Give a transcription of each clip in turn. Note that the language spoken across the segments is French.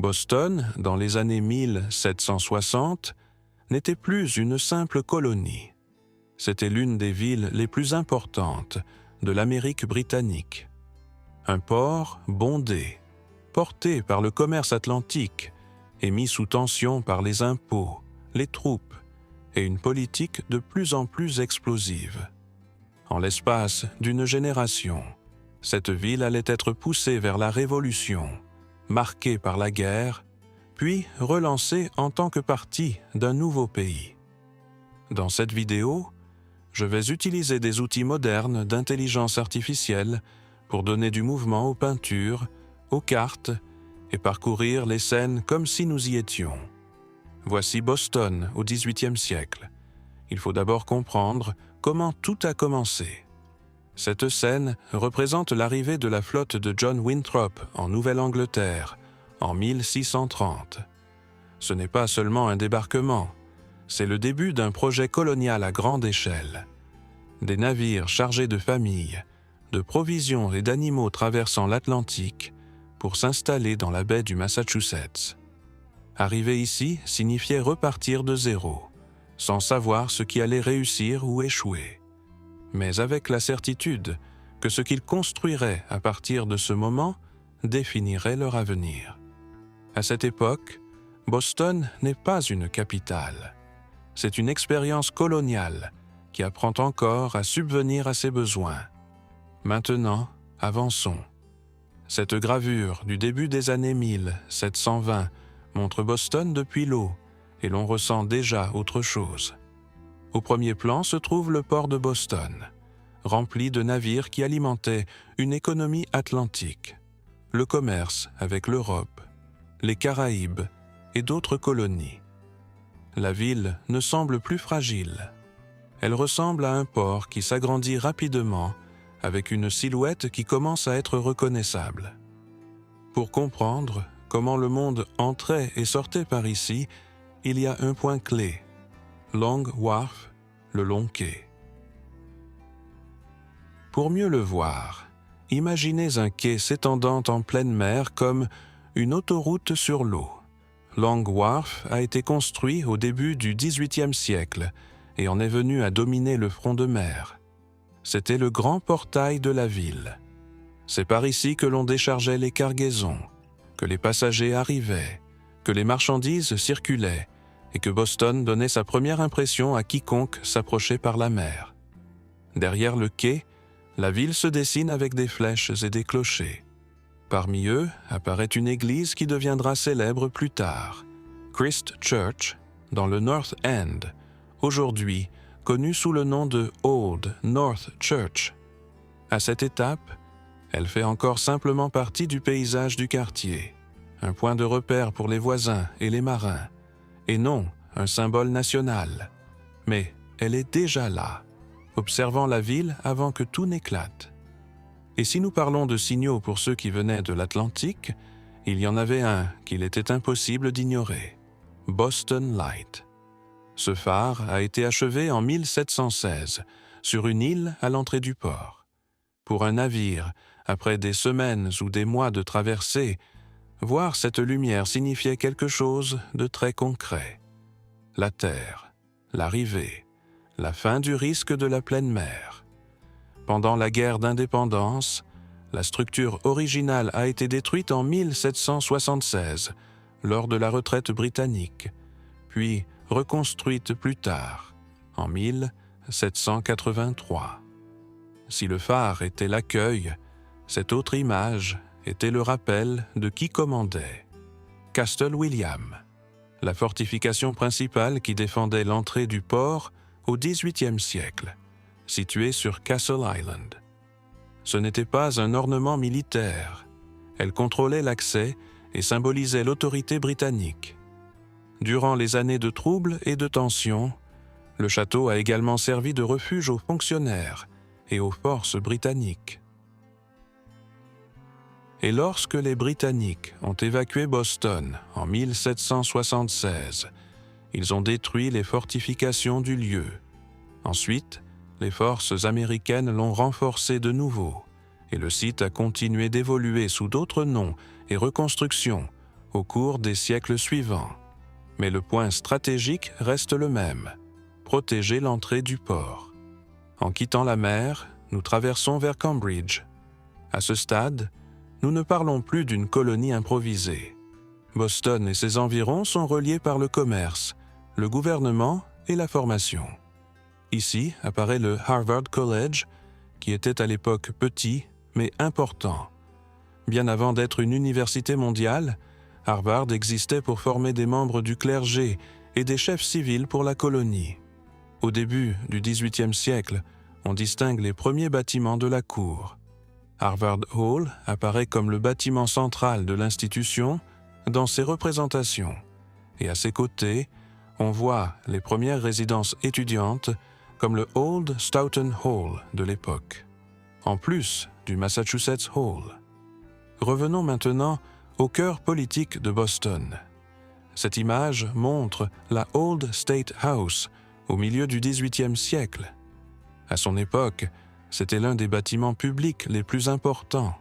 Boston, dans les années 1760, n'était plus une simple colonie. C'était l'une des villes les plus importantes de l'Amérique britannique. Un port bondé, porté par le commerce atlantique et mis sous tension par les impôts, les troupes et une politique de plus en plus explosive. En l'espace d'une génération, cette ville allait être poussée vers la Révolution, marquée par la guerre, puis relancée en tant que partie d'un nouveau pays. Dans cette vidéo, je vais utiliser des outils modernes d'intelligence artificielle pour donner du mouvement aux peintures, aux cartes et parcourir les scènes comme si nous y étions. Voici Boston au XVIIIe siècle. Il faut d'abord comprendre comment tout a commencé. Cette scène représente l'arrivée de la flotte de John Winthrop en Nouvelle-Angleterre en 1630. Ce n'est pas seulement un débarquement, c'est le début d'un projet colonial à grande échelle. Des navires chargés de familles, de provisions et d'animaux traversant l'Atlantique pour s'installer dans la baie du Massachusetts. Arriver ici signifiait repartir de zéro, sans savoir ce qui allait réussir ou échouer, mais avec la certitude que ce qu'ils construiraient à partir de ce moment définirait leur avenir. À cette époque, Boston n'est pas une capitale. C'est une expérience coloniale qui apprend encore à subvenir à ses besoins. Maintenant, avançons. Cette gravure du début des années 1720 montre Boston depuis l'eau et l'on ressent déjà autre chose. Au premier plan se trouve le port de Boston, rempli de navires qui alimentaient une économie atlantique, le commerce avec l'Europe, les Caraïbes et d'autres colonies. La ville ne semble plus fragile. Elle ressemble à un port qui s'agrandit rapidement avec une silhouette qui commence à être reconnaissable. Pour comprendre comment le monde entrait et sortait par ici, il y a un point clé, Long Wharf, le long quai. Pour mieux le voir, imaginez un quai s'étendant en pleine mer comme une autoroute sur l'eau. Long Wharf a été construit au début du XVIIIe siècle et en est venu à dominer le front de mer. C'était le grand portail de la ville. C'est par ici que l'on déchargeait les cargaisons, que les passagers arrivaient, que les marchandises circulaient et que Boston donnait sa première impression à quiconque s'approchait par la mer. Derrière le quai, la ville se dessine avec des flèches et des clochers. Parmi eux apparaît une église qui deviendra célèbre plus tard, Christ Church, dans le North End, aujourd'hui connue sous le nom de Old North Church. À cette étape, elle fait encore simplement partie du paysage du quartier, un point de repère pour les voisins et les marins, et non un symbole national. Mais elle est déjà là, observant la ville avant que tout n'éclate. Et si nous parlons de signaux pour ceux qui venaient de l'Atlantique, il y en avait un qu'il était impossible d'ignorer, Boston Light. Ce phare a été achevé en 1716, sur une île à l'entrée du port. Pour un navire, après des semaines ou des mois de traversée, voir cette lumière signifiait quelque chose de très concret. La terre, l'arrivée, la fin du risque de la pleine mer. Pendant la guerre d'indépendance, la structure originale a été détruite en 1776, lors de la retraite britannique, puis reconstruite plus tard, en 1783. Si le phare était l'accueil, cette autre image était le rappel de qui commandait. Castle William, la fortification principale qui défendait l'entrée du port au XVIIIe siècle, située sur Castle Island. Ce n'était pas un ornement militaire. Elle contrôlait l'accès et symbolisait l'autorité britannique. Durant les années de troubles et de tensions, le château a également servi de refuge aux fonctionnaires et aux forces britanniques. Et lorsque les Britanniques ont évacué Boston en 1776, ils ont détruit les fortifications du lieu. Ensuite, les forces américaines l'ont renforcé de nouveau, et le site a continué d'évoluer sous d'autres noms et reconstructions au cours des siècles suivants. Mais le point stratégique reste le même, protéger l'entrée du port. En quittant la mer, nous traversons vers Cambridge. À ce stade, nous ne parlons plus d'une colonie improvisée. Boston et ses environs sont reliés par le commerce, le gouvernement et la formation. Ici apparaît le Harvard College, qui était à l'époque petit mais important. Bien avant d'être une université mondiale, Harvard existait pour former des membres du clergé et des chefs civils pour la colonie. Au début du XVIIIe siècle, on distingue les premiers bâtiments de la cour. Harvard Hall apparaît comme le bâtiment central de l'institution dans ses représentations, et à ses côtés, on voit les premières résidences étudiantes comme le Old Stoughton Hall de l'époque, en plus du Massachusetts Hall. Revenons maintenant au cœur politique de Boston. Cette image montre la Old State House au milieu du XVIIIe siècle. À son époque, c'était l'un des bâtiments publics les plus importants,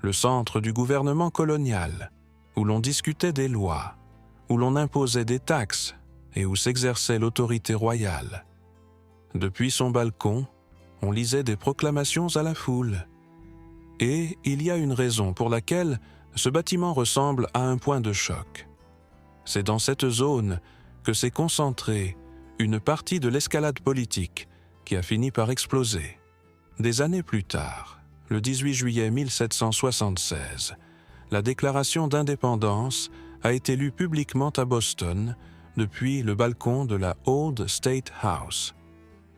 le centre du gouvernement colonial, où l'on discutait des lois, où l'on imposait des taxes et où s'exerçait l'autorité royale. Depuis son balcon, on lisait des proclamations à la foule. Et il y a une raison pour laquelle ce bâtiment ressemble à un point de choc. C'est dans cette zone que s'est concentrée une partie de l'escalade politique qui a fini par exploser. Des années plus tard, le 18 juillet 1776, la déclaration d'indépendance a été lue publiquement à Boston depuis le balcon de la Old State House.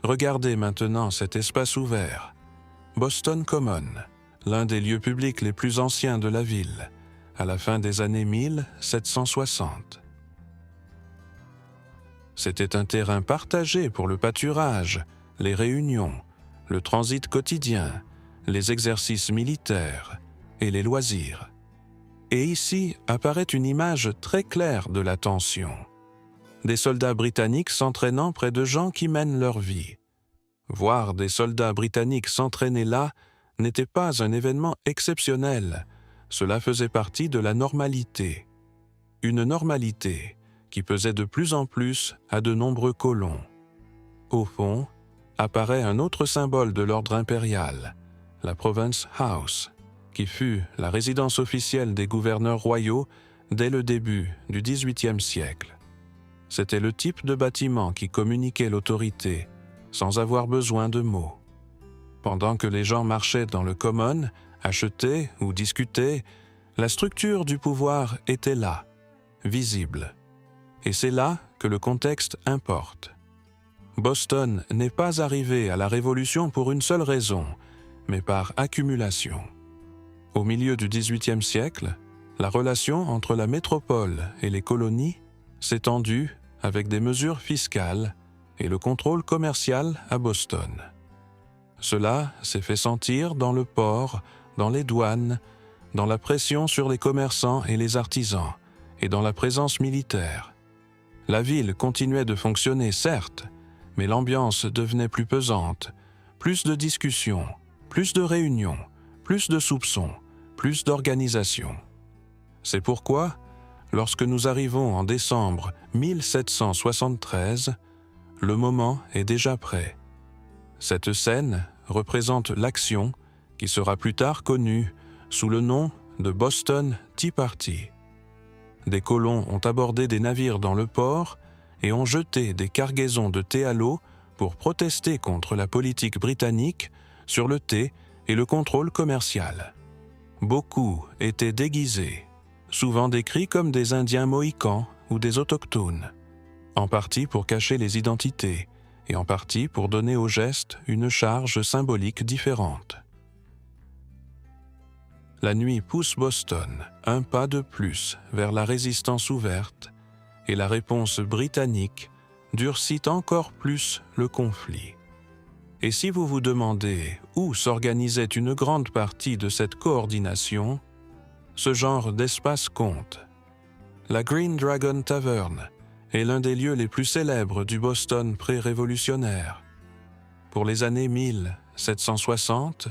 Regardez maintenant cet espace ouvert, Boston Common, l'un des lieux publics les plus anciens de la ville, à la fin des années 1760. C'était un terrain partagé pour le pâturage, les réunions, le transit quotidien, les exercices militaires et les loisirs. Et ici apparaît une image très claire de la tension. Des soldats britanniques s'entraînant près de gens qui mènent leur vie. Voir des soldats britanniques s'entraîner là n'était pas un événement exceptionnel, cela faisait partie de la normalité. Une normalité qui pesait de plus en plus à de nombreux colons. Au fond, apparaît un autre symbole de l'ordre impérial, la Province House, qui fut la résidence officielle des gouverneurs royaux dès le début du XVIIIe siècle. C'était le type de bâtiment qui communiquait l'autorité, sans avoir besoin de mots. Pendant que les gens marchaient dans le common, achetaient ou discutaient, la structure du pouvoir était là, visible. Et c'est là que le contexte importe. Boston n'est pas arrivé à la Révolution pour une seule raison, mais par accumulation. Au milieu du XVIIIe siècle, la relation entre la métropole et les colonies s'est tendue avec des mesures fiscales et le contrôle commercial à Boston. Cela s'est fait sentir dans le port, dans les douanes, dans la pression sur les commerçants et les artisans, et dans la présence militaire. La ville continuait de fonctionner, certes, mais l'ambiance devenait plus pesante, plus de discussions, plus de réunions, plus de soupçons, plus d'organisation. C'est pourquoi, lorsque nous arrivons en décembre 1773, le moment est déjà prêt. Cette scène représente l'action qui sera plus tard connue sous le nom de Boston Tea Party. Des colons ont abordé des navires dans le port et ont jeté des cargaisons de thé à l'eau pour protester contre la politique britannique sur le thé et le contrôle commercial. Beaucoup étaient déguisés, souvent décrits comme des Indiens mohicans ou des autochtones, en partie pour cacher les identités et en partie pour donner au geste une charge symbolique différente. La nuit pousse Boston un pas de plus vers la résistance ouverte et la réponse britannique durcit encore plus le conflit. Et si vous vous demandez où s'organisait une grande partie de cette coordination, ce genre d'espace compte. La Green Dragon Tavern est l'un des lieux les plus célèbres du Boston pré-révolutionnaire. Pour les années 1760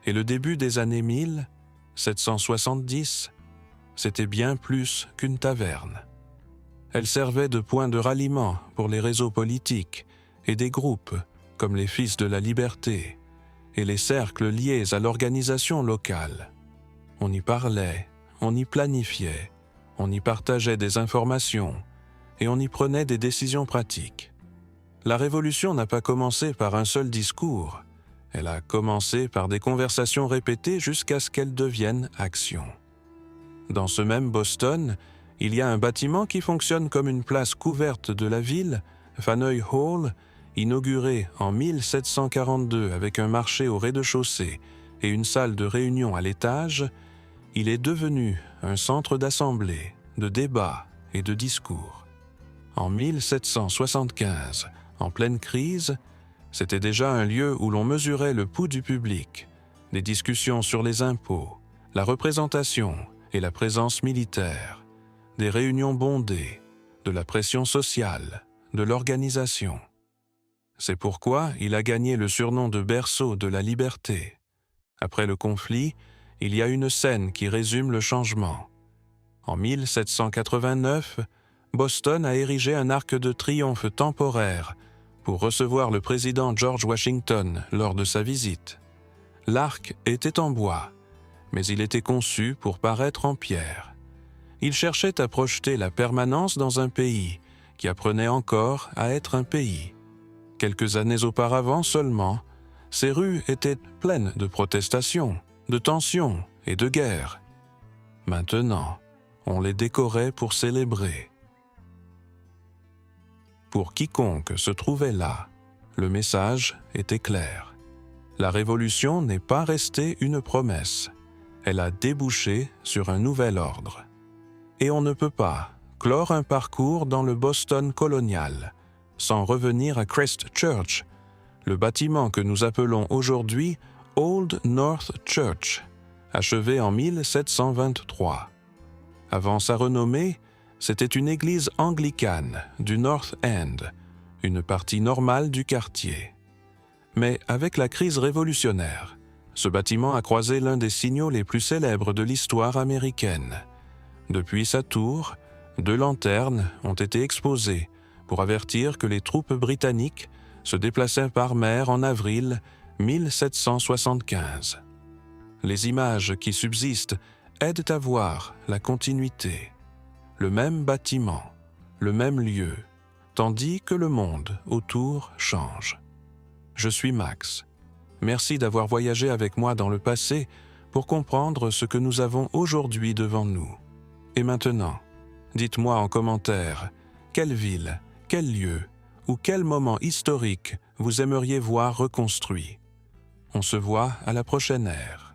et le début des années 1770, c'était bien plus qu'une taverne. Elle servait de point de ralliement pour les réseaux politiques et des groupes comme les Fils de la Liberté et les cercles liés à l'organisation locale. On y parlait, on y planifiait, on y partageait des informations et on y prenait des décisions pratiques. La révolution n'a pas commencé par un seul discours, elle a commencé par des conversations répétées jusqu'à ce qu'elles deviennent action. Dans ce même Boston, il y a un bâtiment qui fonctionne comme une place couverte de la ville, Faneuil Hall, inauguré en 1742 avec un marché au rez-de-chaussée et une salle de réunion à l'étage. Il est devenu un centre d'assemblée, de débats et de discours. En 1775, en pleine crise, c'était déjà un lieu où l'on mesurait le pouls du public, des discussions sur les impôts, la représentation et la présence militaire, des réunions bondées, de la pression sociale, de l'organisation. C'est pourquoi il a gagné le surnom de berceau de la liberté. Après le conflit, il y a une scène qui résume le changement. En 1789, Boston a érigé un arc de triomphe temporaire pour recevoir le président George Washington lors de sa visite. L'arc était en bois, mais il était conçu pour paraître en pierre. Il cherchait à projeter la permanence dans un pays qui apprenait encore à être un pays. Quelques années auparavant seulement, ces rues étaient pleines de protestations, de tensions et de guerres. Maintenant, on les décorait pour célébrer. Pour quiconque se trouvait là, le message était clair. La révolution n'est pas restée une promesse. Elle a débouché sur un nouvel ordre. Et on ne peut pas clore un parcours dans le Boston colonial sans revenir à Christ Church, le bâtiment que nous appelons aujourd'hui Old North Church, achevé en 1723. Avant sa renommée, c'était une église anglicane du North End, une partie normale du quartier. Mais avec la crise révolutionnaire, ce bâtiment a croisé l'un des signaux les plus célèbres de l'histoire américaine. Depuis sa tour, 2 lanternes ont été exposées pour avertir que les troupes britanniques se déplaçaient par mer en avril 1775. Les images qui subsistent aident à voir la continuité. Le même bâtiment, le même lieu, tandis que le monde autour change. Je suis Max. Merci d'avoir voyagé avec moi dans le passé pour comprendre ce que nous avons aujourd'hui devant nous. Et maintenant, dites-moi en commentaire, quelle ville, quel lieu ou quel moment historique vous aimeriez voir reconstruit. On se voit à la prochaine ère.